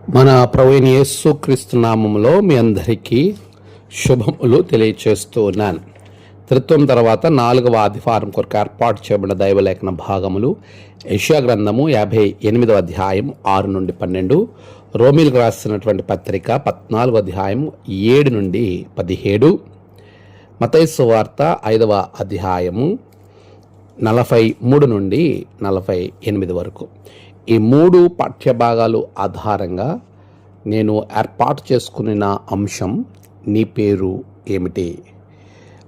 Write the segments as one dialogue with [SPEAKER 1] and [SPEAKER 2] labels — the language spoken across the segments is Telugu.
[SPEAKER 1] మన ప్రభువైన యేసుక్రీస్తు నామములో మీ అందరికీ శుభములు తెలియచేస్తూ ఉన్నాను. త్రిత్వం తర్వాత 4వ ఆదివారం కొరకు ఏర్పాటు చేయబడిన దైవలేఖన భాగములు యెషయా గ్రంథము 58వ అధ్యాయం 6 నుండి 12, రోమీలకు రాసినటువంటి పత్రిక 14వ అధ్యాయం 7 నుండి 17, మత్తయి సువార్త 5వ అధ్యాయము 43 నుండి 48 వరకు. ఈ 3 పాఠ్యభాగాలు ఆధారంగా నేను ఏర్పాటు చేసుకున్న అంశం నీ పేరు ఏమిటి,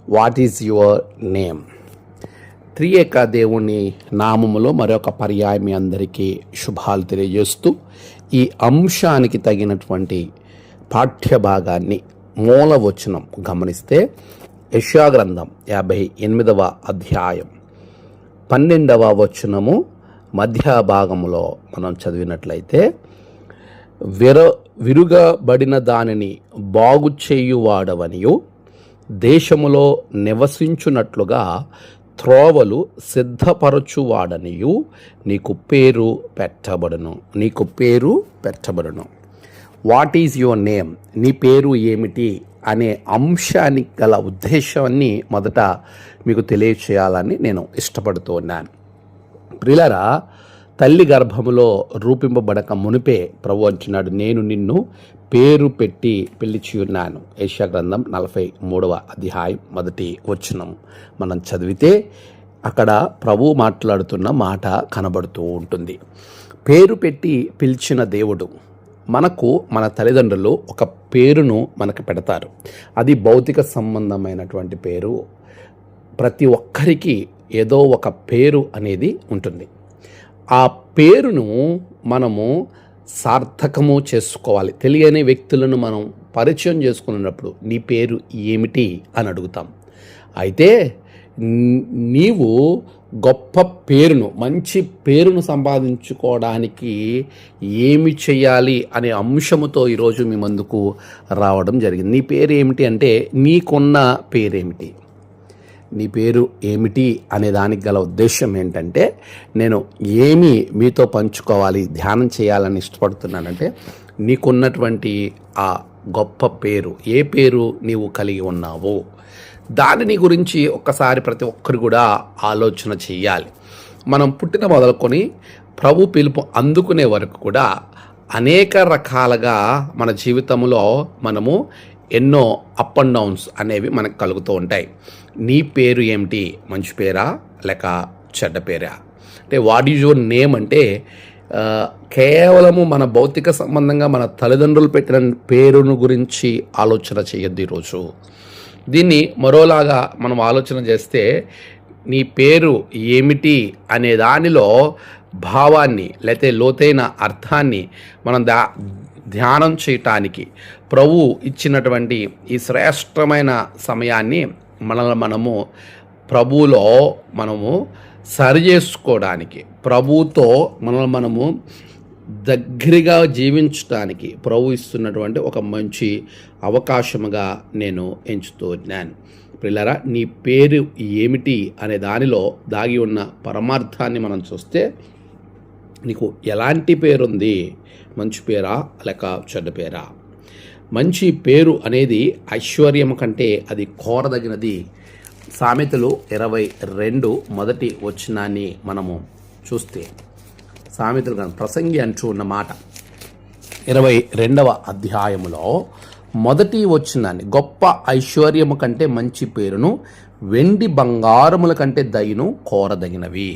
[SPEAKER 1] వాట్ ఈజ్ యువర్ నేమ్. త్రియేక దేవుని నామములో మరొక పర్యాయం మీ అందరికీ శుభాలు తెలియజేస్తూ ఈ అంశానికి తగినటువంటి పాఠ్యభాగాన్ని మూలవచనం గమనిస్తే యెషయా గ్రంథం 58వ అధ్యాయం 12వ వచనము మధ్య భాగములో మనం చదివినట్లయితే, విరుగబడిన దానిని బాగు చేయువాడవనియు దేశములో నివసించున్నట్లుగా త్రోవలు సిద్ధపరచువాడనియు నీకు పేరు పెట్టబడును. వాట్ ఈజ్ యువర్ నేమ్, నీ పేరు ఏమిటి అనే అంశానికి గల ఉద్దేశాన్ని మొదట మీకు తెలియచేయాలని నేను ఇష్టపడుతూ ఉన్నాను. ప్రియులారా, తల్లి గర్భములో రూపింపబడక మునిపే ప్రభు అంటున్నాడు, నేను నిన్ను పేరు పెట్టి పిలిచి ఉన్నాను. యెషయా గ్రంథం 43వ అధ్యాయం 1వ వచనం మనం చదివితే అక్కడ ప్రభు మాట్లాడుతున్న మాట కనబడుతూ ఉంటుంది. పేరు పెట్టి పిలిచిన దేవుడు మనకు, మన తల్లిదండ్రులు ఒక పేరును మనకు పెడతారు. అది భౌతిక సంబంధమైనటువంటి పేరు. ప్రతి ఒక్కరికి ఏదో ఒక పేరు అనేది ఉంటుంది. ఆ పేరును మనము సార్థకము చేసుకోవాలి. తెలియని వ్యక్తులను మనం పరిచయం చేసుకున్నప్పుడు నీ పేరు ఏమిటి అని అడుగుతాం. అయితే నీవు గొప్ప పేరును, మంచి పేరును సంపాదించుకోవడానికి ఏమి చేయాలి అనే అంశముతో ఈరోజు మీ ముందుకు రావడం జరిగింది. నీ పేరు ఏమిటి అంటే, నీకున్న పేరేమిటి, నీ పేరు ఏమిటి అనే దానికి గల ఉద్దేశం ఏంటంటే, నేను ఏమి మీతో పంచుకోవాలి, ధ్యానం చేయాలని ఇష్టపడుతున్నానంటే, నీకున్నటువంటి ఆ గొప్ప పేరు, ఏ పేరు నీవు కలిగి ఉన్నావో దానిని గురించి ఒక్కసారి ప్రతి ఒక్కరు కూడా ఆలోచన చేయాలి. మనం పుట్టిన మొదలుకొని ప్రభు పిలుపు అందుకునే వరకు కూడా అనేక రకాలుగా మన జీవితంలో మనము ఎన్నో అప్ అండ్ డౌన్స్ అనేవి మనకు కలుగుతూ ఉంటాయి. నీ పేరు ఏమిటి, మంచి పేరా లేక చెడ్డ పేరా? అంటే వాట్ ఈజ్ యువర్ నేమ్ అంటే కేవలము మన భౌతిక సంబంధంగా మన తల్లిదండ్రులు పెట్టిన పేరును గురించి ఆలోచన చేయొద్దు ఈరోజు. దీన్ని మరోలాగా మనం ఆలోచన చేస్తే, నీ పేరు ఏమిటి అనే దానిలో భావాన్ని లేకపోతే లోతైన అర్థాన్ని మనం ధ్యానం చేయటానికి ప్రభు ఇచ్చినటువంటి ఈ శ్రేష్టమైన సమయాన్ని మనము ప్రభువులో మనము సరి చేసుకోవడానికి, ప్రభువుతో మనము దగ్గరగా జీవించడానికి ప్రభు ఇస్తున్నటువంటి ఒక మంచి అవకాశముగా నేను ఎంచుతూ ఉన్నాను. పిల్లరా, నీ పేరు ఏమిటి అనే దానిలో దాగి ఉన్న పరమార్థాన్ని మనం చూస్తే, నీకు ఎలాంటి పేరుంది, మంచి పేరా లేక చెడ్డ పేరా? మంచి పేరు అనేది ఐశ్వర్యము కంటే అది కోరదగినది. సామెతలు 22 మొదటి వచనాన్ని మనము చూస్తే, సామెతలు కానీ ప్రసంగి అంటూ ఉన్న మాట 22వ అధ్యాయములో మొదటి వచనాన్ని, గొప్ప ఐశ్వర్యము కంటే మంచి పేరును వెండి బంగారముల కంటే దయను కోరదగినవి.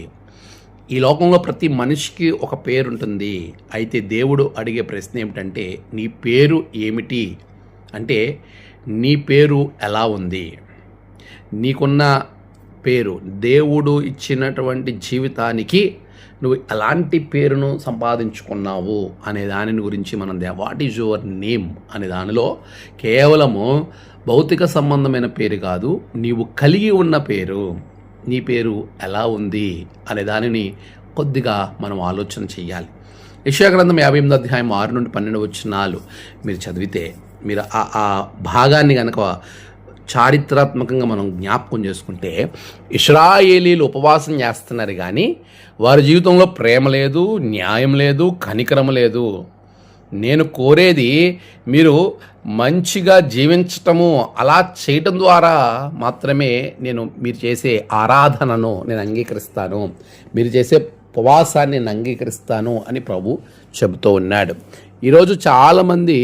[SPEAKER 1] ఈ లోకంలో ప్రతి మనిషికి ఒక పేరు ఉంటుంది. అయితే దేవుడు అడిగే ప్రశ్న ఏమిటంటే, నీ పేరు ఏమిటి అంటే, నీ పేరు ఎలా ఉంది, నీకున్న పేరు, దేవుడు ఇచ్చినటువంటి జీవితానికి నువ్వు ఎలాంటి పేరును సంపాదించుకున్నావు అనే దానిని గురించి మనం వాట్ ఈజ్ యువర్ నేమ్ అనే దానిలో కేవలము భౌతిక సంబంధమైన పేరు కాదు, నీవు కలిగి ఉన్న పేరు, నీ పేరు ఎలా ఉంది అనే దానిని కొద్దిగా మనం ఆలోచన చేయాలి. యెషయా గ్రంథం 58వ అధ్యాయం 6 నుండి 12 వచనాలు మీరు చదివితే, మీరు ఆ భాగాన్ని కనుక చారిత్రాత్మకంగా మనం జ్ఞాపకం చేసుకుంటే, ఇశ్రాయేలీలు ఉపవాసం చేస్తున్నారు కానీ వారి జీవితంలో ప్రేమ లేదు, న్యాయం లేదు, కనికరం లేదు. నేను కోరేది మీరు మంచిగా జీవించటము, అలా చేయటం ద్వారా మాత్రమే మీరు చేసే ఆరాధనను నేను అంగీకరిస్తాను, మీరు చేసే ఉపవాసాన్ని నేను అంగీకరిస్తాను అని ప్రభు చెబుతూ ఉన్నాడు. ఈరోజు చాలామంది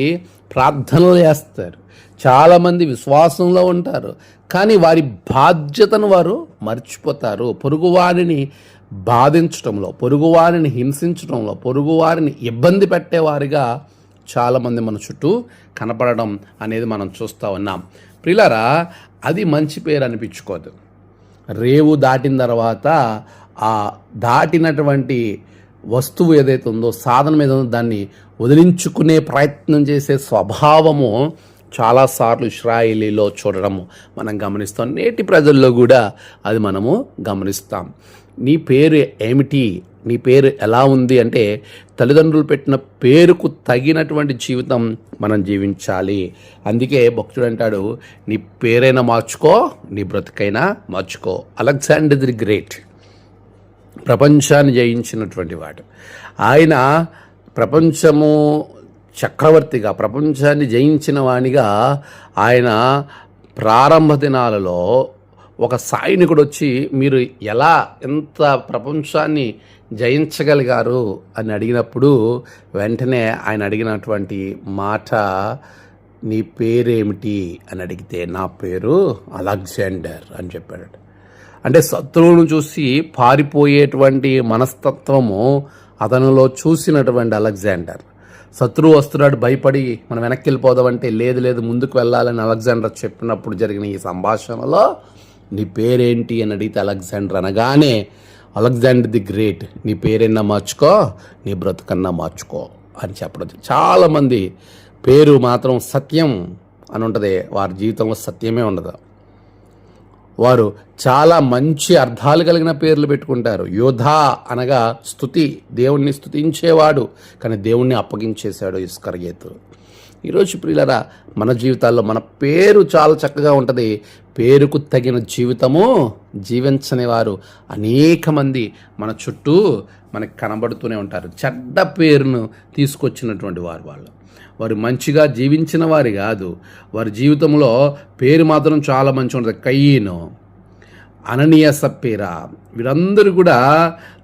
[SPEAKER 1] ప్రార్థనలు చేస్తారు, చాలామంది విశ్వాసంలో ఉంటారు, కానీ వారి బాధ్యతను వారు మర్చిపోతారు. పొరుగువారిని బాధించడంలో, పొరుగువారిని హింసించడంలో, పొరుగువారిని ఇబ్బంది పెట్టేవారిగా చాలామంది మన చుట్టూ కనపడడం అనేది మనం చూస్తూ ఉన్నాం. ప్రియులారా, అది మంచి పేరు అనిపించుకోదు. రేవు దాటిన తర్వాత ఆ దాటినటువంటి వస్తువు ఏదైతే ఉందో, సాధనం ఏదో ఉందో, దాన్ని వదిలించుకునే ప్రయత్నం చేసే స్వభావము చాలాసార్లు ఇశ్రాయేలీలో చూడడము మనం గమనిస్తాం. నేటి ప్రజల్లో కూడా అది మనము గమనిస్తాం. నీ పేరు ఏమిటి, నీ పేరు ఎలా ఉంది అంటే, తల్లిదండ్రులు పెట్టిన పేరుకు తగినటువంటి జీవితం మనం జీవించాలి. అందుకే భక్తుడు అంటాడు, నీ పేరైనా మార్చుకో, నీ బ్రతుకైనా మార్చుకో. అలెగ్జాండర్ ది గ్రేట్ ప్రపంచాన్ని జయించినటువంటి వాడు. ఆయన ప్రపంచము చక్రవర్తిగా, ప్రపంచాన్ని జయించిన వానిగా ఆయన ప్రారంభ దినాలలో ఒక సైనికుడు వచ్చి, మీరు ఎలా ఎంత ప్రపంచాన్ని జయించగలిగారు అని అడిగినప్పుడు వెంటనే ఆయన అడిగినటువంటి మాట, నీ పేరేమిటి అని అడిగితే, నా పేరు అలెగ్జాండర్ అని చెప్పాడు. అంటే శత్రువును చూసి పారిపోయేటువంటి మనస్తత్వము అతనిలో చూసినటువంటి అలెగ్జాండర్. శత్రువు వస్తున్నాడు, భయపడి మనం వెనక్కి వెళ్ళిపోదామంటే, లేదు లేదు ముందుకు వెళ్ళాలని అలెగ్జాండర్ చెప్పినప్పుడు జరిగిన ఈ సంభాషణలో, నీ పేరేంటి అని అడిగితే అలెగ్జాండర్ అనగానే, అలెగ్జాండర్ ది గ్రేట్, నీ పేరైనా మార్చుకో, నీ బ్రతుకన్నా మార్చుకో అని చెప్పడం. చాలామంది పేరు మాత్రం సత్యం అని ఉంటుంది, వారి జీవితంలో సత్యమే ఉండదు. వారు చాలా మంచి అర్థాలు కలిగిన పేర్లు పెట్టుకుంటారు. యోధా అనగా స్తుతి, దేవుణ్ణి స్తుతించేవాడు, కానీ దేవుణ్ణి అప్పగించేశాడు ఇస్కరియోతు. ఈరోజు ప్రియులారా, మన జీవితాల్లో మన పేరు చాలా చక్కగా ఉంటుంది, పేరుకు తగిన జీవితము జీవించని వారు అనేక మంది మన చుట్టూ మనకు కనబడుతూనే ఉంటారు. చెడ్డ పేరును తీసుకొచ్చినటువంటి వారు మంచిగా జీవించిన వారి కాదు. వారి జీవితంలో పేరు మాత్రం చాలా మంచిగా ఉంటుంది. కయీను, అననీయ, సప్పీరా, వీరందరూ కూడా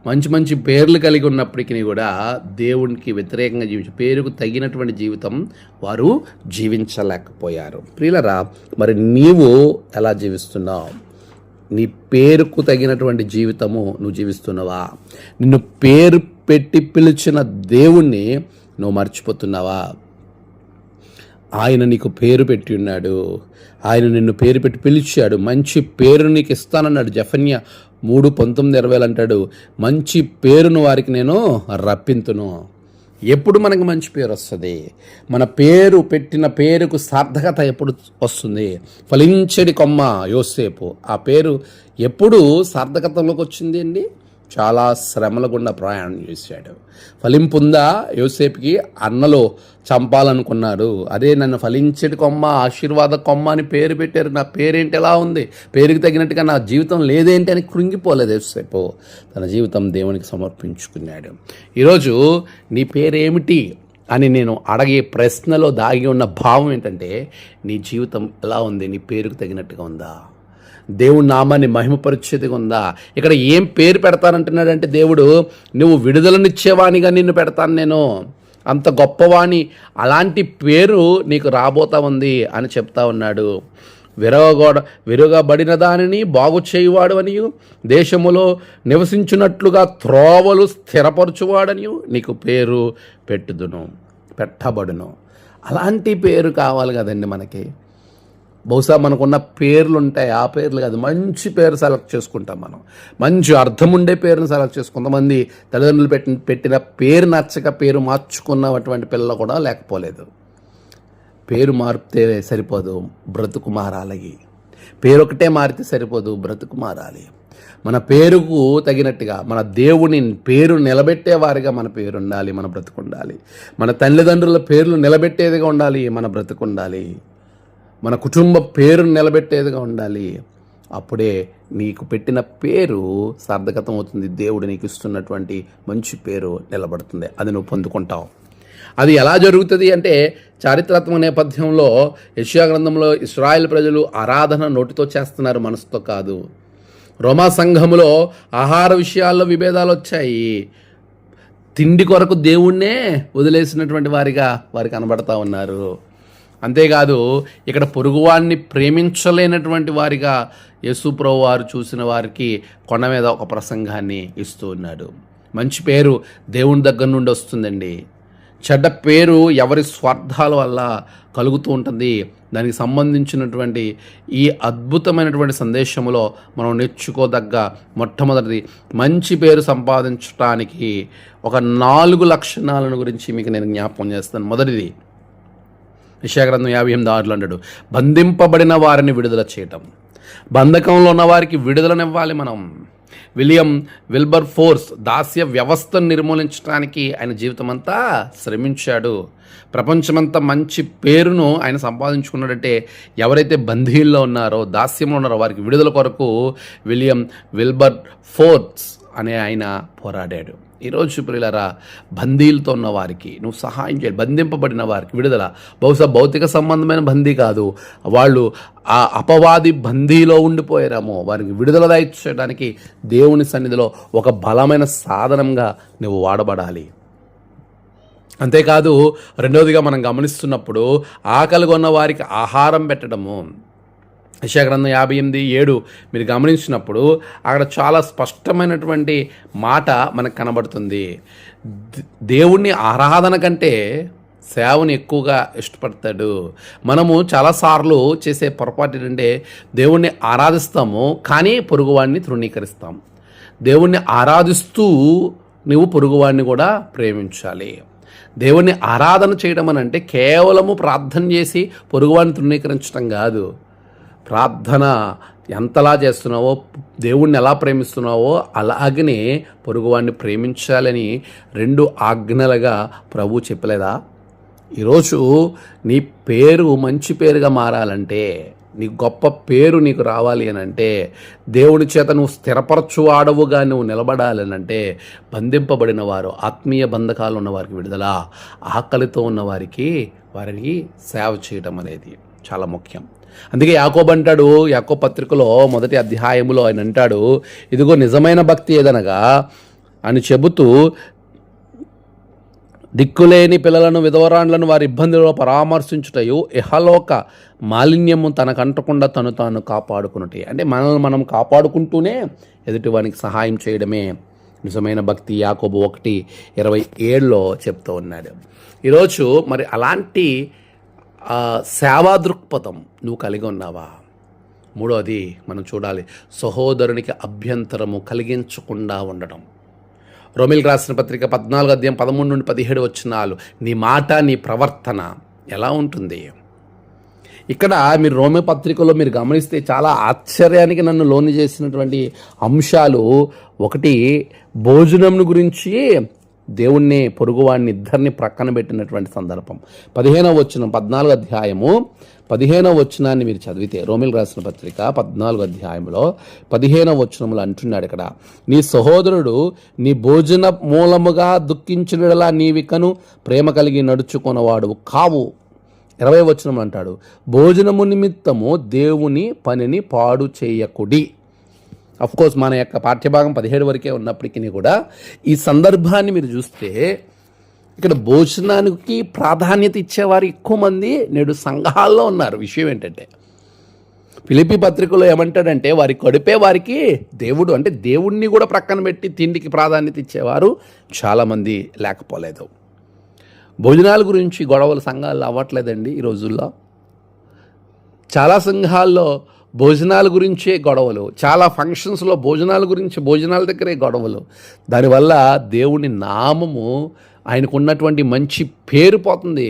[SPEAKER 1] మంచి మంచి పేర్లు కలిగి ఉన్నప్పటికీ కూడా దేవునికి వ్యతిరేకంగా పేరుకు తగినటువంటి జీవితం వారు జీవించలేకపోయారు. ప్రియులరా, మరి నీవు ఎలా జీవిస్తున్నావు? నీ పేరుకు తగినటువంటి జీవితము నువ్వు జీవిస్తున్నావా? నిన్ను పేరు పెట్టి పిలిచిన దేవుణ్ణి నువ్వు మర్చిపోతున్నావా? ఆయన నీకు పేరు పెట్టి ఉన్నాడు, ఆయన నిన్ను పేరు పెట్టి పిలిచాడు, మంచి పేరు నీకు ఇస్తానన్నాడు. జెఫన్యా 3:19-20 అంటాడు, మంచి పేరును వారికి నేను రప్పింతును. ఎప్పుడు మనకు మంచి పేరు వస్తుంది? మన పేరు పెట్టిన పేరుకు సార్థకత ఎప్పుడు వస్తుంది? ఫలించడి కొమ్మ యోసేపు, ఆ పేరు ఎప్పుడు సార్థకతలోకి వచ్చింది అండి? చాలా శ్రమల గుండా ప్రయాణం చేశాడు. ఫలింపుందా యోసేపుకి? అన్నలో చంపాలనుకున్నారు. అదే నన్ను ఫలించడి కొమ్మ, ఆశీర్వాద కొమ్మ అని పేరు పెట్టారు. నా పేరేంటి ఎలా ఉంది? పేరుకి తగినట్టుగా నా జీవితం లేదేంటి అని కృంగిపోలేదు యోసేపు. తన జీవితం దేవునికి సమర్పించుకున్నాడు. ఈరోజు నీ పేరేమిటి అని నేను అడిగే ప్రశ్నలో దాగి ఉన్న భావం ఏంటంటే, నీ జీవితం ఎలా ఉంది? నీ పేరుకు తగినట్టుగా ఉందా? దేవుడి నామాన్ని మహిమపరిచేదిగా ఉందా? ఇక్కడ ఏం పేరు పెడతానంటున్నాడంటే దేవుడు, నువ్వు విడుదలనిచ్చేవానిగా నిన్ను పెడతాను నేను, అంత గొప్పవాణి, అలాంటి పేరు నీకు రాబోతా ఉంది అని చెప్తా ఉన్నాడు. విరగబడిన దానిని బాగు చేయువాడు అనియు, దేశములో నివసించున్నట్లుగా త్రోవలు స్థిరపరచువాడనియు నీకు పేరు పెట్టబడును. అలాంటి పేరు కావాలి కదండి మనకి. బహుశా మనకున్న పేర్లు ఉంటాయి, ఆ పేర్లు కాదు, మంచి పేరు సెలెక్ట్ చేసుకుంటాం మనం. మంచి అర్థం ఉండే పేరును సెలెక్ట్ చేసుకుంటాం. కొంతమంది తల్లిదండ్రులు పెట్టిన పేరు నచ్చక పేరు మార్చుకున్నటువంటి పిల్లలు కూడా లేకపోలేదు. పేరు మారితే సరిపోదు, బ్రతుకు మారాలి. పేరు ఒకటే మారితే సరిపోదు, బ్రతుకు మారాలి. మన పేరుకు తగినట్టుగా మన దేవుని పేరు నిలబెట్టేవారిగా మన పేరు ఉండాలి, మన బ్రతుకు ఉండాలి. మన తల్లిదండ్రుల పేర్లు నిలబెట్టేదిగా ఉండాలి, మన బ్రతుకు ఉండాలి. మన కుటుంబ పేరును నిలబెట్టేదిగా ఉండాలి. అప్పుడే నీకు పెట్టిన పేరు సార్థకతం అవుతుంది. దేవుడు నీకు ఇస్తున్నటువంటి మంచి పేరు నిలబడుతుంది, అది నువ్వు పొందుకుంటావు. అది ఎలా జరుగుతుంది అంటే చారిత్రాత్మక నేపథ్యంలో యెషయా గ్రంథంలో ఇశ్రాయేల్ ప్రజలు ఆరాధన నోటితో చేస్తున్నారు, మనసుతో కాదు. రోమా సంఘములో ఆహార విషయాల్లో విభేదాలు వచ్చాయి. తిండి కొరకు దేవుణ్ణే వదిలేసినటువంటి వారు కనబడతా ఉన్నారు. అంతేకాదు ఇక్కడ పొరుగువాడిని ప్రేమించలేనటువంటి వారిగా యేసుప్రభు వారు చూసిన వారికి కొండ మీద ఒక ప్రసంగాన్ని ఇస్తూ ఉన్నాడు. మంచి పేరు దేవుని దగ్గర నుండి వస్తుందండి. చెడ్డ పేరు ఎవరి స్వార్థాల వల్ల కలుగుతూ ఉంటుంది. దానికి సంబంధించినటువంటి ఈ అద్భుతమైనటువంటి సందేశంలో మనం నేర్చుకోదగ్గ మొట్టమొదటిది, మంచి పేరు సంపాదించడానికి ఒక 4 లక్షణాలను గురించి మీకు నేను జ్ఞాపకం చేస్తాను. మొదటిది యెషయా గ్రంథం 58:6 అంటాడు, బంధింపబడిన వారిని విడుదల చేయటం. బంధకంలో ఉన్న వారికి విడుదలనివ్వాలి మనం. విలియం విల్బర్ ఫోర్స్ దాస్య వ్యవస్థను నిర్మూలించడానికి ఆయన జీవితం అంతా శ్రమించాడు. ప్రపంచమంతా మంచి పేరును ఆయన సంపాదించుకున్నాడంటే ఎవరైతే బందీల్లో ఉన్నారో, దాస్యంలో ఉన్నారో వారికి విడుదల కొరకు విలియం విల్బర్ ఫోర్స్ అనే ఆయన పోరాడాడు. ఈరోజు ప్రియులారా, బందీలతో ఉన్న వారికి నువ్వు సహాయం చేయాలి. బంధింపబడిన వారికి విడుదల. బహుశా భౌతిక సంబంధమైన బందీ కాదు, వాళ్ళు ఆ అపవాది బందీలో ఉండిపోయారేమో, వారికి విడుదల దయచేయడానికి దేవుని సన్నిధిలో ఒక బలమైన సాధనంగా నువ్వు వాడబడాలి. అంతేకాదు రెండవదిగా మనం గమనిస్తున్నప్పుడు ఆకలిగా ఉన్న వారికి ఆహారం పెట్టడము. యెషయా గ్రంథం 58:7 మీరు గమనించినప్పుడు అక్కడ చాలా స్పష్టమైనటువంటి మాట మనకు కనబడుతుంది. దేవుణ్ణి ఆరాధన కంటే సేవను ఎక్కువగా ఇష్టపడతాడు. మనము చాలాసార్లు చేసే పొరపాటు ఏంటంటే దేవుణ్ణి ఆరాధిస్తాము కానీ పొరుగువాడిని తృణీకరిస్తాం. దేవుణ్ణి ఆరాధిస్తూ నువ్వు పొరుగువాడిని కూడా ప్రేమించాలి. దేవుణ్ణి ఆరాధన చేయడం అని అంటే కేవలము ప్రార్థన చేసి పొరుగువాడిని తృణీకరించడం కాదు. ప్రార్థన ఎంతలా చేస్తున్నావో, దేవుణ్ణి ఎలా ప్రేమిస్తున్నావో అలాగనే పొరుగువాడిని ప్రేమించాలని 2 ఆజ్ఞలుగా ప్రభు చెప్పలేదా? ఈరోజు నీ పేరు మంచి పేరుగా మారాలంటే, నీ గొప్ప పేరు నీకు రావాలి అని అంటే, దేవుని చేత నువ్వు స్థిరపరచువాడవుగా నువ్వు నిలబడాలనంటే, బంధింపబడిన వారు, ఆత్మీయ బంధకాలు ఉన్న వారికి విడుదల, ఆకలితో ఉన్న వారికి సేవ చేయడం అనేది చాలా ముఖ్యం. అందుకే యాకోబు అంటాడు, యాకోబు పత్రికలో 1వ అధ్యాయములో ఆయన అంటాడు, ఇదిగో నిజమైన భక్తి ఏదనగా అని చెబుతూ, దిక్కులేని పిల్లలను విధవరాండ్లను వారి ఇబ్బందులలో పరామర్శించుటయు ఇహలోక మాలిన్యము తనకంటకుండా తాను కాపాడుకున్నట్టు. అంటే మనల్ని మనం కాపాడుకుంటూనే ఎదుటివానికి సహాయం చేయడమే నిజమైన భక్తి. యాకోబు 1:27 చెప్తూ ఉన్నాడు. ఈరోజు మరి అలాంటి సేవా దృక్పథం నువ్వు కలిగి ఉన్నావా? మూడోది మనం చూడాలి, సహోదరునికి అభ్యంతరము కలిగించకుండా ఉండడం. రోమీయులకు రాసిన పత్రిక 14:13-17 నీ మాట, నీ ప్రవర్తన ఎలా ఉంటుంది? ఇక్కడ మీరు రోమే పత్రికలో మీరు గమనిస్తే చాలా ఆశ్చర్యానికి నన్ను లోను చేసినటువంటి అంశాలు. ఒకటి, భోజనం గురించి దేవుణ్ణి పొరుగువాడిని ఇద్దరిని ప్రక్కన పెట్టినటువంటి సందర్భం. 15వ వచనం 14వ అధ్యాయము 15వ వచనాన్ని మీరు చదివితే, రోమీయులకు రాసిన పత్రిక 14వ అధ్యాయంలో 15వ వచనంలో అంటున్నాడు ఇక్కడ, నీ సహోదరుడు నీ భోజన మూలముగా దుఃఖించినలా నీవికను ప్రేమ కలిగి నడుచుకున్నవాడు కావు. 20వ వచనం అంటాడు, భోజనము నిమిత్తము దేవుని పనిని పాడు చేయకుడి. అఫ్కోర్స్ మన యొక్క పాఠ్యభాగం 17 వరకే ఉన్నప్పటికీ కూడా ఈ సందర్భాన్ని మీరు చూస్తే ఇక్కడ భోజనానికి ప్రాధాన్యత ఇచ్చేవారు ఎక్కువ మంది నేడు సంఘాల్లో ఉన్నారు. విషయం ఏంటంటే, ఫిలిప్పీ పత్రికలో ఏమంటాడంటే, వారి కడుపే వారికి దేవుడు, అంటే దేవుణ్ణి కూడా ప్రక్కన పెట్టి తిండికి ప్రాధాన్యత ఇచ్చేవారు చాలామంది లేకపోలేదు. భోజనాల గురించి గొడవలు సంఘాల్లో అవ్వట్లేదండి ఈ రోజుల్లో. చాలా సంఘాల్లో భోజనాల గురించే గొడవలు, చాలా ఫంక్షన్స్లో భోజనాల గురించి, భోజనాల దగ్గరే గొడవలు. దానివల్ల దేవుని నామము, ఆయనకు ఉన్నటువంటి మంచి పేరు పోతుంది.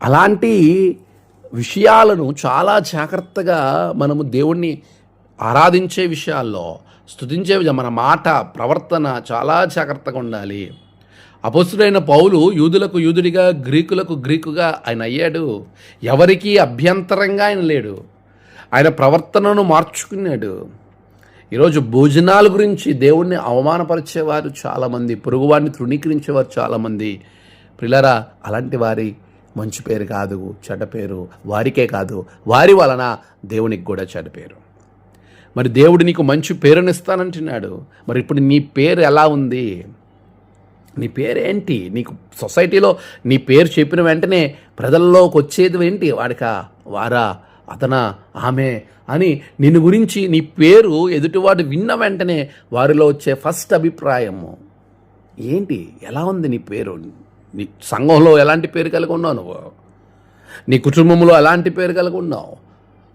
[SPEAKER 1] అలాంటి విషయాలను చాలా జాగ్రత్తగా మనము దేవుణ్ణి ఆరాధించే విషయాల్లో, స్తుతించే మన మాట, ప్రవర్తన చాలా జాగ్రత్తగా ఉండాలి. అపొస్తలుడైన పౌలు యూదులకు యూదుడిగా, గ్రీకులకు గ్రీకుగా ఆయన అయ్యాడు. ఎవరికీ అభ్యంతరంగా ఆయన లేడు. ఆయన ప్రవర్తనను మార్చుకున్నాడు. ఈరోజు భోజనాల గురించి దేవుణ్ణి అవమానపరిచేవారు చాలామంది, పొరుగువాడిని తృణీకరించేవారు చాలామంది. ప్రియులారా, అలాంటి వారి మంచి పేరు కాదు, చెడ్డ పేరు వారికే కాదు, వారి వలన దేవునికి కూడా చెడ్డ పేరు. మరి దేవుడు నీకు మంచి పేరునిస్తానంటున్నాడు. మరి ఇప్పుడు నీ పేరు ఎలా ఉంది? నీ పేరేంటి? నీకు సొసైటీలో నీ పేరు చెప్పిన వెంటనే ప్రజల్లోకి వచ్చేది ఏంటి? వాడికా, వారా, అతనా, ఆమె అని నిన్ను గురించి నీ పేరు ఎదుటివాడు విన్న వెంటనే వారిలో వచ్చే ఫస్ట్ అభిప్రాయము ఏంటి? ఎలా ఉంది నీ పేరు? నీ సంఘంలో ఎలాంటి పేరు కలిగి ఉన్నావు నువ్వు? నీ కుటుంబంలో ఎలాంటి పేరు కలిగి ఉన్నావు?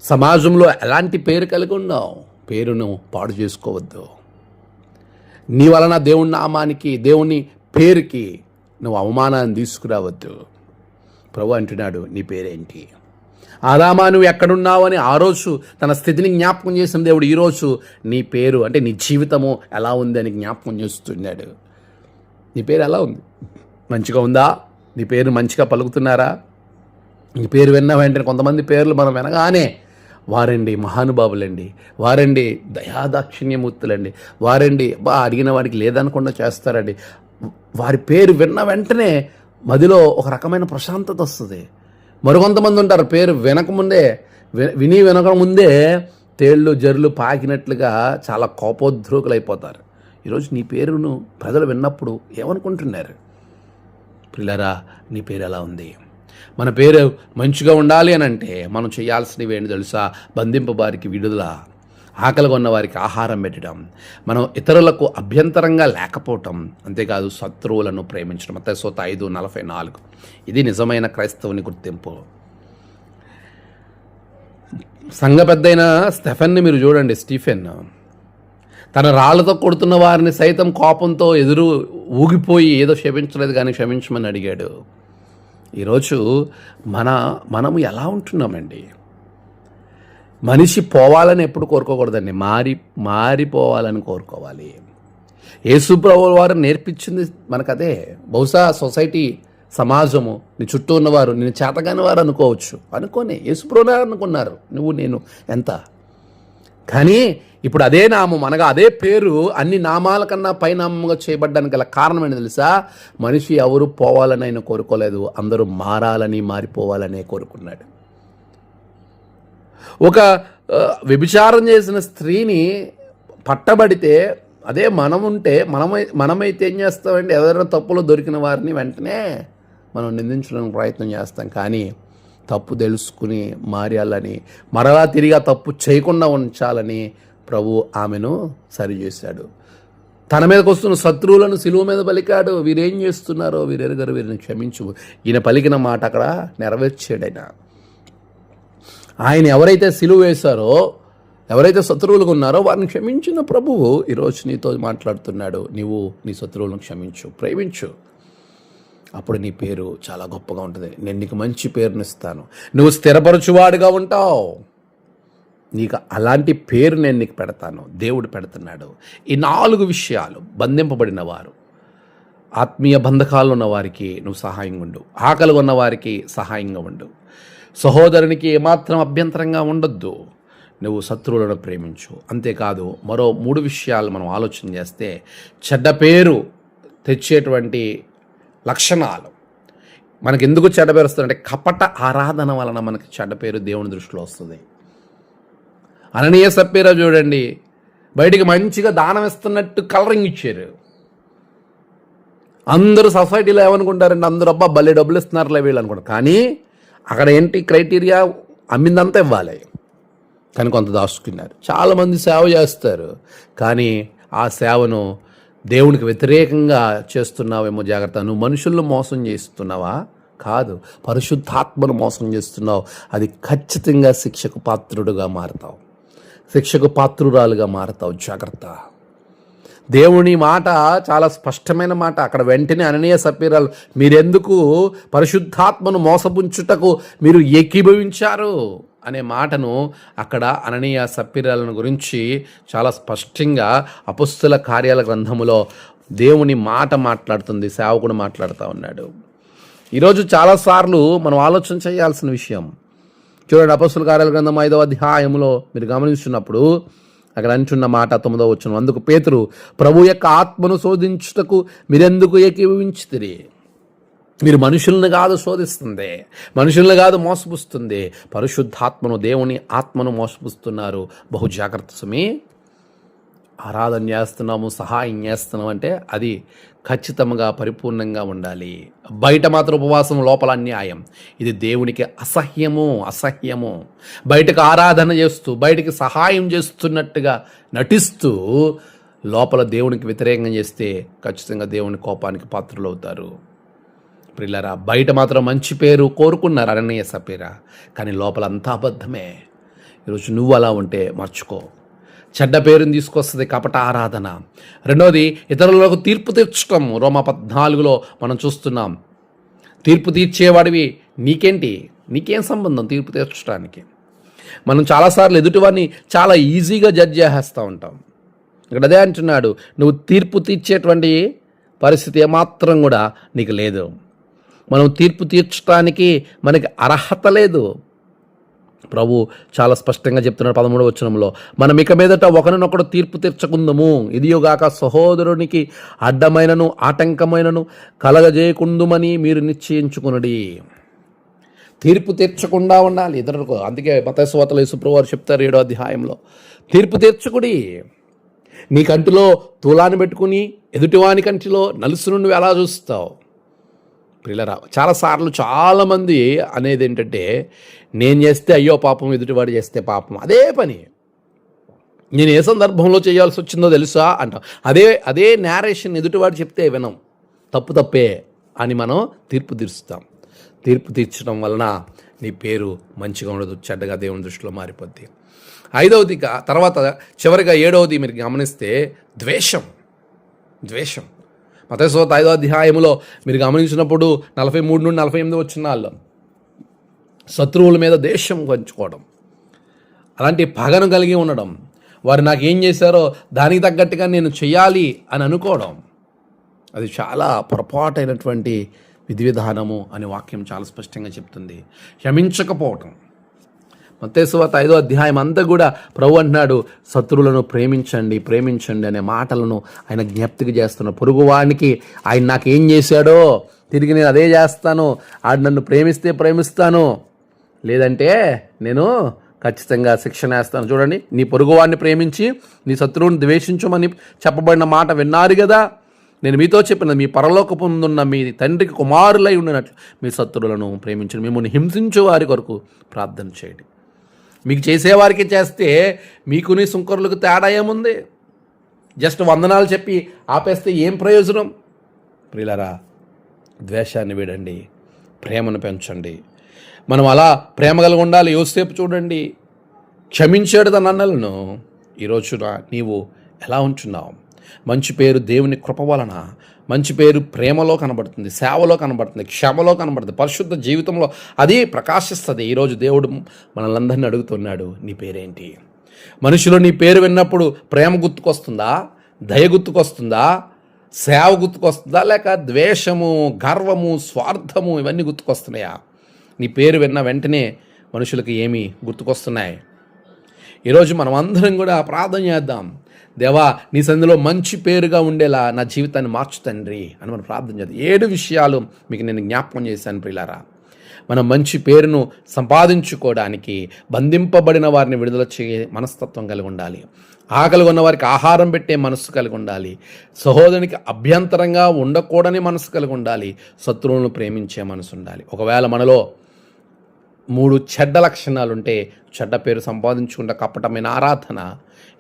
[SPEAKER 1] సమాజంలో ఎలాంటి పేరు కలిగి ఉన్నావు? పేరును పాడు చేసుకోవద్దు. నీ వలన దేవుని నామానికి, దేవుని పేరుకి నువ్వు అవమానాన్ని తీసుకురావద్దు. ప్రభు అంటున్నాడు, నీ పేరేంటి? ఆదామా నువ్వు ఎక్కడున్నావు అని ఆ రోజు తన స్థితిని జ్ఞాపకం చేసిన దేవుడు ఈరోజు నీ పేరు అంటే నీ జీవితము ఎలా ఉంది అని జ్ఞాపకం చేస్తున్నాడు. నీ పేరు ఎలా ఉంది? మంచిగా ఉందా? నీ పేరు మంచిగా పలుకుతున్నారా? నీ పేరు విన్న వెంటనే కొంతమంది పేర్లు మనం వినగానే వారండి మహానుభావులండి, వారండి దయాదాక్షిణ్యమూర్తులండి, వారండి అడిగిన వాడికి లేదనకుండా చేస్తారండి. వారి పేరు విన్న వెంటనే మదిలో ఒక రకమైన ప్రశాంతత వస్తుంది. మరికొంతమంది ఉంటారు పేరు వినకముందే వినకముందే తేళ్ళు జర్లు పాకినట్లుగా చాలా కోపోద్రోకులైపోతారు. ఈరోజు నీ పేరును ప్రజలు విన్నప్పుడు ఏమనుకుంటున్నారు? పిల్లరా, నీ పేరు ఎలా ఉంది? మన పేరు మంచిగా ఉండాలి అని అంటే మనం చేయాల్సినవి ఏంటి తెలుసా? బంధింపు వారికి విడుదల, ఆకలిగా ఉన్న వారికి ఆహారం పెట్టడం, మనం ఇతరులకు అభ్యంతరంగా లేకపోవటం, అంతేకాదు శత్రువులను ప్రేమించడం. మత్తయి 5:44. ఇది నిజమైన క్రైస్తవుని గుర్తింపు. సంఘ పెద్దయిన స్టెఫెన్ని మీరు చూడండి. స్టీఫెన్ తన రాళ్లతో కొడుతున్న వారిని సైతం కోపంతో ఎదురు ఊగిపోయి ఏదో క్షమించలేదు కానీ క్షమించమని అడిగాడు. ఈరోజు మనము ఎలా ఉంటున్నామండి? మనిషి పోవాలని ఎప్పుడు కోరుకోకూడదండి, మారిపోవాలని కోరుకోవాలి. యేసుప్రభువు వారు నేర్పించింది మనకదే. బహుశా సొసైటీ, సమాజము, నీ చుట్టూ ఉన్నవారు నేను చేతగాని వారు అనుకోవచ్చు. అనుకోని యేసుప్రభువు అనుకున్నారు నువ్వు నేను ఎంత. కానీ ఇప్పుడు అదే నామం అనగా అదే పేరు అన్ని నామాల కన్నా పైనామంగా చేయబడ్డానికి గల కారణం ఏంటి తెలుసా? మనిషి ఎవరు పోవాలని ఆయన కోరుకోలేదు, అందరూ మారాలని, మారిపోవాలనే కోరుకున్నాడు. ఒక వ్యభిచారం చేసిన స్త్రీని పట్టబడితే అదే మనముంటే మనమైతే ఏం చేస్తామంటే ఎవరైనా తప్పులో దొరికిన వారిని వెంటనే మనం నిందించడానికి ప్రయత్నం చేస్తాం. కానీ తప్పు తెలుసుకుని మారాలని, మరలా తిరిగి తప్పు చేయకుండా ఉంచాలని ప్రభు ఆమెను సరిచేశాడు. తన మీదకి వస్తున్న శత్రువులను సిలువ మీద పలికాడు. వీరేం చేస్తున్నారో వీరెరుగరు, వీరిని క్షమించు. ఈయన పలికిన మాట అక్కడ నెరవేర్చాడు. ఆయన ఎవరైతే సిలువ వేశారో, ఎవరైతే శత్రువులుగా ఉన్నారో వారిని క్షమించిన ప్రభువు ఈరోజు నీతో మాట్లాడుతున్నాడు. నీవు నీ శత్రువులను క్షమించు, ప్రేమించు. అప్పుడు నీ పేరు చాలా గొప్పగా ఉంటుంది. నేను నీకు మంచి పేరునిస్తాను, నువ్వు స్థిరపరచువాడుగా ఉంటావు. నీకు అలాంటి పేరు నేను నీకు పెడతాను. దేవుడు పెడుతున్నాడు. ఈ 4 విషయాలు బంధింపబడిన వారు, ఆత్మీయ బంధకాలు ఉన్న వారికి నువ్వు సహాయంగా ఉండు, ఆకలి ఉన్న వారికి సహాయంగా ఉండు, సహోదరునికి ఏమాత్రం అభ్యంతరంగా ఉండొద్దు, నువ్వు శత్రువులను ప్రేమించు. అంతేకాదు మరో 3 విషయాలు మనం ఆలోచన చేస్తే చెడ్డ పేరు తెచ్చేటువంటి లక్షణాలు మనకి ఎందుకు చెడ్డ పేరు వస్తుందంటే కపట ఆరాధన వలన మనకి చెడ్డ పేరు దేవుని దృష్టిలో వస్తుంది. అననీయ సప్పీరా చూడండి, బయటికి మంచిగా దానం ఇస్తున్నట్టు కలరింగ్ ఇచ్చారు. అందరూ సొసైటీలో ఏమనుకుంటారంటే అందరూ అబ్బా భలే డబ్బులు ఇస్తున్నారులే వీళ్ళు అనుకుంటారు. కానీ అక్కడ ఏంటి క్రైటీరియా? అమ్మిందంతా ఇవ్వాలి, కానీ కొంత దాచుకున్నారు. చాలామంది సేవ చేస్తారు, కానీ ఆ సేవను దేవునికి వ్యతిరేకంగా చేస్తున్నావేమో జాగ్రత్త. నువ్వు మనుషులను మోసం చేస్తున్నావా? కాదు, పరిశుద్ధాత్మను మోసం చేస్తున్నావు. అది ఖచ్చితంగా శిక్షకు పాత్రుడుగా మారుతావు, శిక్షకు పాత్రురాలుగా మారుతావు. జాగ్రత్త. దేవుని మాట చాలా స్పష్టమైన మాట. అక్కడ వెంటనే అననీయ సప్పీరాలు మీరెందుకు పరిశుద్ధాత్మను మోసపుంచుటకు మీరు ఏకీభవించారు అనే మాటను అక్కడ అననీయ సప్పీరాలను గురించి చాలా స్పష్టంగా అపొస్తలుల కార్యాల గ్రంథములో దేవుని మాట మాట్లాడుతుంది, సేవకుడు మాట్లాడుతూ ఉన్నాడు. ఈరోజు చాలాసార్లు మనం ఆలోచన చేయాల్సిన విషయం చూడండి. అపొస్తలుల కార్యాల గ్రంథం 5వ అధ్యాయంలో మీరు గమనిస్తున్నప్పుడు అక్కడ అంటున్న మాట 9వ వచనం, అందుకు పేతురు, ప్రభు యొక్క ఆత్మను శోధించుటకు మీరెందుకు ఏకీభవించితిరి? మీరు మనుషుల్ని కాదు శోధిస్తుంది, మనుషుల్ని కాదు మోసపుస్తుంది, పరిశుద్ధాత్మను, దేవుని ఆత్మను మోసపుస్తున్నారు. బహు జాగ్రత్త సుమి. ఆరాధన చేస్తున్నాము, సహాయం చేస్తున్నాం అంటే అది ఖచ్చితంగా పరిపూర్ణంగా ఉండాలి. బయట మాత్రం ఉపవాసం, లోపల అన్యాయం. ఇది దేవునికి అసహ్యము. బయటకు ఆరాధన చేస్తూ, బయటికి సహాయం చేస్తున్నట్టుగా నటిస్తూ లోపల దేవునికి వ్యతిరేకంగా చేస్తే ఖచ్చితంగా దేవుని కోపానికి పాత్రలు అవుతారు. ప్రిల్లరా, బయట మాత్రం మంచి పేరు కోరుకున్నారు అననీయ సపీరా, కానీ లోపల అంతా అబద్ధమే. ఈరోజు నువ్వు అలా ఉంటే మర్చుకో. చెడ్డ పేరుని తీసుకొస్తుంది కపట ఆరాధన. రెండవది, ఇతరులకు తీర్పు తీర్చడం. రోమా 14లో మనం చూస్తున్నాం. తీర్పు తీర్చేవాడివి నీకేం సంబంధం తీర్పు తీర్చడానికి? మనం చాలాసార్లు ఎదుటివాడిని చాలా ఈజీగా జడ్జ్ చేసేస్తూ ఉంటాం. ఇక్కడ అదే అంటున్నాడు, నువ్వు తీర్పు తీర్చేటువంటి పరిస్థితి ఏమాత్రం కూడా నీకు లేదు. మనం తీర్పు తీర్చడానికి మనకి అర్హత లేదు. ప్రభు చాలా స్పష్టంగా చెప్తున్నాడు 13వ వచనంలో, మనం ఇక మీదట ఒకరినొకడు తీర్పు తీర్చకుందము, ఇదియోగాక సహోదరునికి అడ్డమైనను ఆటంకమైనను కలగజేయకుందుమని మీరు నిశ్చయించుకునడి. తీర్పు తీర్చకుండా ఉండాలి ఇతరులకు. అందుకే మత్తయి సువార్తలో యేసుప్రభువు వారు చెప్తారు 7వ అధ్యాయంలో, తీర్పు తీర్చకుడి. నీ కంటిలో తూలాన్ని పెట్టుకుని ఎదుటివాని కంటిలో నలుసును నువ్వు ఎలా చూస్తావు? ప్రియులరా, చాలాసార్లు చాలామంది అనేది ఏంటంటే, నేను చేస్తే అయ్యో పాపం, ఎదుటివాడు చేస్తే పాపం. అదే పని నేను ఏ సందర్భంలో చేయాల్సి వచ్చిందో తెలుసా అంటాం. అదే నేరేషన్ ఎదుటివాడు చెప్తే వినం. తప్పే అని మనం తీర్పు తీర్చుతాం. తీర్పు తీర్చడం వలన నీ పేరు మంచిగా ఉండదు, చెడ్డగా దేవుని దృష్టిలో మారిపోద్ది. 5వది తర్వాత చివరిగా 7వది మీరు గమనిస్తే ద్వేషం. మత్తయి సువార్త 5వ అధ్యాయంలో మీరు గమనించినప్పుడు 43 నుండి 48 వచనాల్లో శత్రువుల మీద ద్వేషం పంచుకోవడం, అలాంటి పగను కలిగి ఉండడం, వారు నాకు ఏం చేశారో దానికి తగ్గట్టుగా నేను చెయ్యాలి అని అనుకోవడం, అది చాలా పొరపాటైనటువంటి విధి విధానము అని వాక్యం చాలా స్పష్టంగా చెప్తుంది. క్షమించకపోవటం. మత్తయి సువార్త 5వ అధ్యాయం అంతా కూడా ప్రభు అంటున్నాడు, శత్రువులను ప్రేమించండి అనే మాటలను ఆయన జ్ఞప్తికి చేస్తున్నాడు. పొరుగువానికి ఆయన నాకేం చేశాడో తిరిగి నేను అదే చేస్తాను, ఆడు నన్ను ప్రేమిస్తే ప్రేమిస్తాను, లేదంటే నేను ఖచ్చితంగా శిక్షణ వేస్తాను. చూడండి, నీ పొరుగువాడిని ప్రేమించి నీ శత్రువుని ద్వేషించమని చెప్పబడిన మాట విన్నారు కదా. నేను మీతో చెప్పిన మీ పరలోకపు ముందున్న మీ తండ్రికి కుమారులై ఉండినట్లు మీ శత్రువులను ప్రేమించండి, మిమ్మల్ని హింసించే వారి కొరకు ప్రార్థన చేయండి. మీకు చేసేవారికి చేస్తే మీకుని సుంకరులకు తేడా ఏముంది? జస్ట్ వందనాలు చెప్పి ఆపేస్తే ఏం ప్రయోజనం? ప్రియులారా, ద్వేషాన్ని వీడండి, ప్రేమను పెంచండి. మనం అలా ప్రేమ కలిగి ఉండాలి. యోసేపు చూడండి, క్షమించాడు తన అన్నలను. ఈరోజున నీవు ఎలా ఉంటున్నావు? మంచి పేరు దేవుని కృప వలన, మంచి పేరు ప్రేమలో కనబడుతుంది, సేవలో కనబడుతుంది, క్షమలో కనబడుతుంది, పరిశుద్ధ జీవితంలో అది ప్రకాశిస్తుంది. ఈరోజు దేవుడు మనల్ని అందరినీ అడుగుతున్నాడు, నీ పేరేంటి? మనుషులు నీ పేరు విన్నప్పుడు ప్రేమ గుర్తుకొస్తుందా? దయ గుర్తుకొస్తుందా? సేవ గుర్తుకొస్తుందా? లేక ద్వేషము, గర్వము, స్వార్థము ఇవన్నీ గుర్తుకొస్తున్నాయా? నీ పేరు విన్న వెంటనే మనుషులకి ఏమి గుర్తుకొస్తున్నాయి? ఈరోజు మనం అందరం కూడా ప్రార్థన చేద్దాం. దేవా, నీ సన్నిధిలో మంచి పేరుగా ఉండేలా నా జీవితాన్ని మార్చు తండ్రి అని మనం ప్రార్థన చేద్దాం. 7 విషయాలు మీకు నేను జ్ఞాపకం చేశాను ప్రియులారా. మనం మంచి పేరును సంపాదించుకోవడానికి బంధింపబడిన వారిని విడుదల చేయ మనస్తత్వం కలిగి ఉండాలి. ఆకలి ఉన్న వారికి ఆహారం పెట్టే మనస్సు కలిగి ఉండాలి. సహోదరునికి అభ్యంతరంగా ఉండకూడని మనసు కలిగి ఉండాలి. శత్రువులను ప్రేమించే మనసు ఉండాలి. ఒకవేళ మనలో 3 చెడ్డ లక్షణాలుంటే, చెడ్డ పేరు సంపాదించుకుంటే కపటమైన ఆరాధన,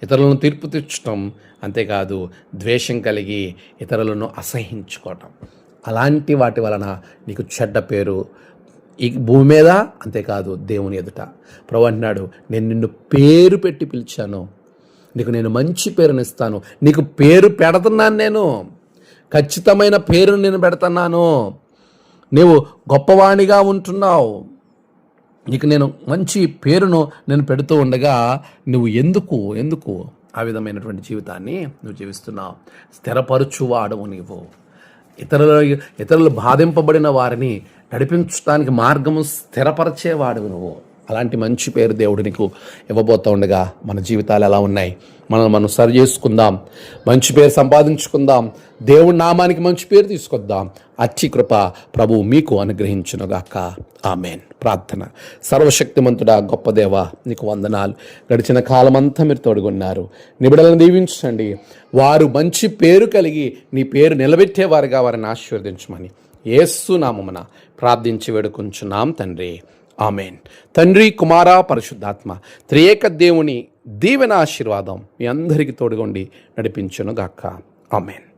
[SPEAKER 1] ఇతరులను తీర్పు తీర్చడం, అంతేకాదు ద్వేషం కలిగి ఇతరులను అసహించుకోవటం, అలాంటి వాటి వలన నీకు చెడ్డ పేరు ఈ భూమి మీద, అంతేకాదు దేవుని ఎదుట. ప్రభు అంటున్నాడు, నేను నిన్ను పేరు పెట్టి పిలిచాను, నీకు నేను మంచి పేరునిస్తాను, నీకు పేరు పెడుతున్నాను, నేను ఖచ్చితమైన పేరును నేను పెడుతున్నాను, నీవు గొప్పవాణిగా ఉంటున్నావు, నీకు నేను మంచి పేరును నేను పెడుతూ ఉండగా నువ్వు ఎందుకు ఆ విధమైనటువంటి జీవితాన్ని నువ్వు జీవిస్తున్నావు? స్థిరపరచువాడవు నీవు. ఇతరులు బాధింపబడిన వారిని నడిపించడానికి మార్గము స్థిరపరిచేవాడు నువ్వు. అలాంటి మంచి పేరు దేవుడు నీకు ఇవ్వబోతూ ఉండగా మన జీవితాలు ఎలా ఉన్నాయి, మనం సరి చేసుకుందాం, మంచి పేరు సంపాదించుకుందాం, దేవుడి నామానికి మంచి పేరు తీసుకొద్దాం. అచ్చి కృప ప్రభువు మీకు అనుగ్రహించునుగాక. ఆమెన్. ప్రార్థన. సర్వశక్తిమంతుడా గొప్ప దేవా, నీకు వందనాలు. గడిచిన కాలమంతా మీరు తోడుగొన్నారు. నిబిడలను దీవించండి. వారు మంచి పేరు కలిగి నీ పేరు నిలబెట్టేవారుగా వారిని ఆశీర్వదించమని యేసు నామమున ప్రార్థించి వేడుకుంటున్నాం తండ్రి. ఆమెన్. తండ్రి, కుమార, పరిశుద్ధాత్మ త్రియేక దేవుని దీవెన ఆశీర్వాదం మీ అందరికీ తోడుగొండి నడిపించునుగాక. ఆమెన్.